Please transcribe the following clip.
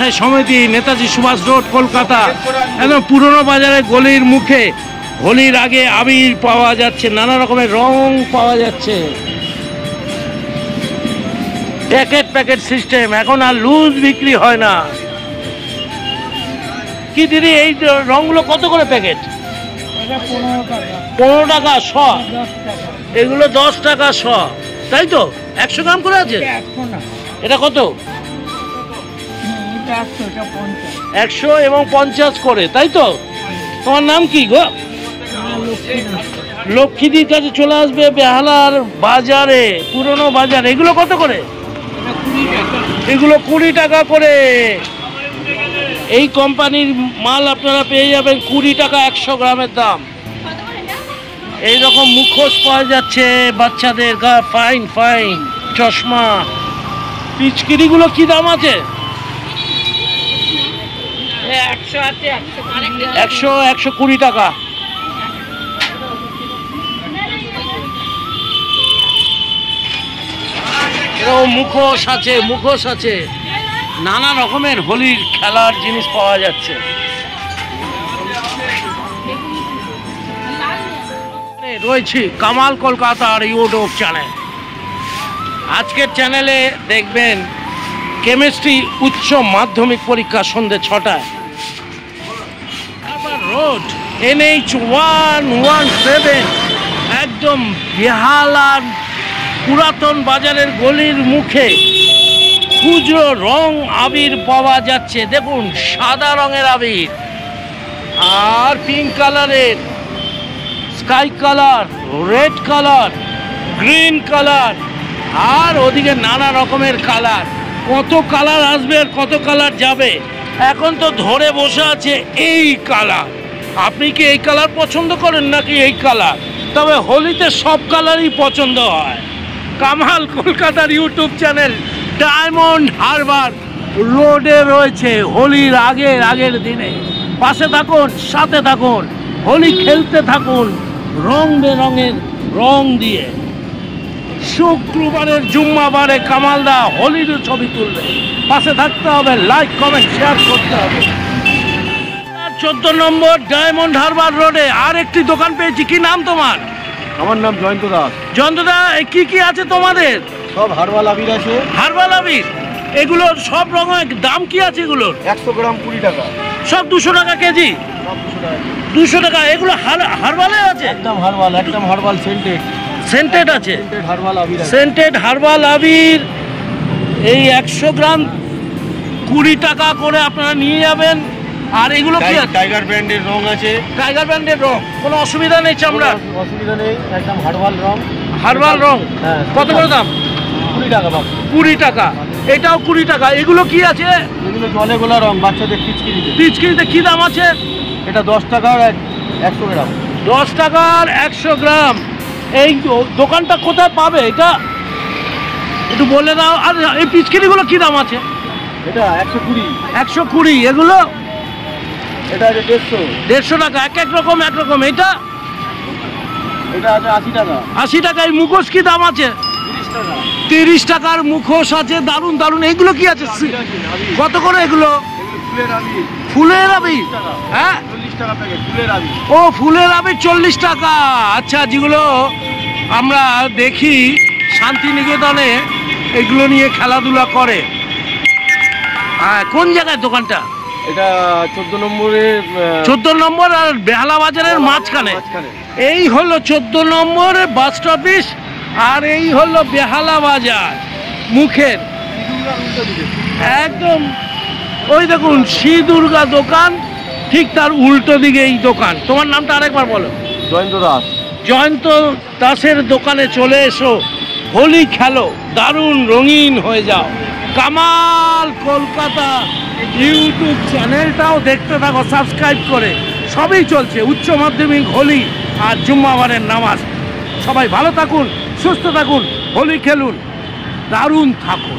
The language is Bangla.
ব্যবসায়ী সমিতি, নেতাজি সুভাষ রোড, কলকাতা। একদম পুরনো বাজারের গলির মুখে হোলির আগে আবির পাওয়া যাচ্ছে, নানা রকমের রং পাওয়া যাচ্ছে। প্যাকেট প্যাকেট সিস্টেম, এখন আর লুজ বিক্রি হয় না। কি দিদি, এই রংগুলো কত করে প্যাকেট? 15 টাকা শ। এগুলো 10 টাকা শ, তাই তো? 100 গ্রাম করে আছে? এটা কত? 100 এবং 50 করে, তাই তো? তোমার নাম কি গো? লক্ষ্মীদির কাছে চলে আসবে বেহালার বাজারে, পুরনো বাজার। এগুলো কত করে? এগুলো 20 টাকা করে। এই কোম্পানির মাল আপনারা পেয়ে যাবেন 20 টাকা 100 গ্রামের দাম। এইরকম মুখোশ পাওয়া যাচ্ছে বাচ্চাদের, ফাইন ফাইন চশমা। পিচকিরিগুলো কি দাম আছে? 120 টাকা। মুখোশ আছে, মুখোশ আছে, নানা রকমের হোলির খেলার জিনিস পাওয়া যাচ্ছে। রয়েছি কামাল কলকাতার ইউটিউব চ্যানেল। আজকের চ্যানেলে দেখবেন কেমিস্ট্রি উচ্চ মাধ্যমিক পরীক্ষা সন্ধ্যে 6টায়। রোড NH 117, একদম বেহালার পুরাতন বাজারের গলির মুখে খুচরো রং আবির পাওয়া যাচ্ছে। দেখুন, সাদা রঙের আবির আর পিঙ্ক কালারের, sky colour, red colour, green colour, আর ওদিকে নানা রকমের কালার। কত কালার আসবে আর কত কালার যাবে, এখন তো ধরে বসে আছে এই কালার। আপনি কি এই কালার পছন্দ করেন নাকি এই কালার? তবে হোলিতে সব কালারই পছন্দ হয়। কামাল কলকাতার ইউটিউব চ্যানেল ডায়মন্ড হারবার রোডে রয়েছে হোলির আগের দিনে। পাশে থাকুন, সাথে থাকুন, হোলি খেলতে থাকুন রং বেরঙের রং দিয়ে। শুক্রবারের জুম্মাবারে কামালদা হোলির ছবি তুলবে, পাশে থাকতে হবে, লাইক কমেন্ট শেয়ার করতে হবে। 14 নম্বর ডায়মন্ড হারবার রোডে আর একটি দোকান পেয়েছি। কি নাম তোমার? আমার নাম জয়ন্ত দাস। জয়ন্ত দা, কি কি আছে তোমাদের? সব হারবাল আবির আছে। হারবাল আবির, এগুলো সব রঙের দাম কি আছে এগুলোর? 100 গ্রাম 20 টাকা। সব 200 টাকা কেজি? সব 200 টাকা। 200 টাকা। এগুলো হারবালে আছে? একদম হারবাল, একদম হারবাল সেন্টেড। সেন্টেড আছে? সেন্টেড হারবাল আবির। সেন্টেড হারবাল আবির এই 100 গ্রাম 20 টাকা করে আপনারা নিয়ে যাবেন। আর এগুলো কি আছে? টাইগার ব্র্যান্ডের রং আছে। টাইগার ব্র্যান্ডের রং, কোনো অসুবিধা নেই চামড়া? অসুবিধা নেই, একদম হারবাল রং। হারবাল রং। হ্যাঁ। কত করে দাম? 20 টাকা বাবু। 20 টাকা। এটাও 20 টাকা। এগুলো কি আছে? এগুলো জলে গোলা রং, বাচ্চাদের পিচকিরিতে। পিচকিরিতে কি দাম আছে? এটা 10 টাকার 100 গ্রাম। 10 টাকার 100 গ্রাম। এই দোকানটা কোথায় পাবে এটা একটু বলে দাও। আর এই পিচকিরিগুলো কি দাম আছে? এটা 120। 120। এগুলো? এটা আছে 150। 150 টাকা। এক রকম এক রকম। এটা? এটা আছে 80 টাকা। 80 টাকা। এই মুখোশ কি দাম আছে? 30 টাকা। 30 টাকার মুখোশ আছে, দারুন দারুন। এইগুলো কি আছে? কত করে এগুলো? ফুলের আবির। ফুলের আবির? হ্যাঁ, 40 টাকা প্যাকেট ফুলের আবির। ও ফুলের আবির 40 টাকা। আচ্ছা, যেগুলো আমরা দেখি শান্তিনিকেতনে এগুলো নিয়ে খেলাধুলা করে। হ্যাঁ, কোন জায়গায় দোকানটা? এটা 14 নম্বরে। 14 নম্বর আর বেহালা বাজারের মাঝখানে। এই হলো 14 নম্বর বাস স্টপিস, আর এই হলো বেহালা বাজার মুখের একদম। ওই দেখুন শ্রী দুর্গা দোকান, ঠিক তার উল্টো দিকে এই দোকান। তোমার নামটা আরেকবার বলো। জয়ন্ত দাস। জয়ন্ত দাসের দোকানে চলে এসো, হোলি খেলো, দারুণ রঙিন হয়ে যাও। কামাল কলকাতা ইউটিউব চ্যানেলটাও দেখতে থাকো সাবস্ক্রাইব করে। সবই চলছে, উচ্চ মাধ্যমিক, হোলি আর জুম্মাবারের নামাজ। সবাই ভালো থাকুন, সুস্থ থাকুন, হোলি খেলুন, দারুণ থাকুন।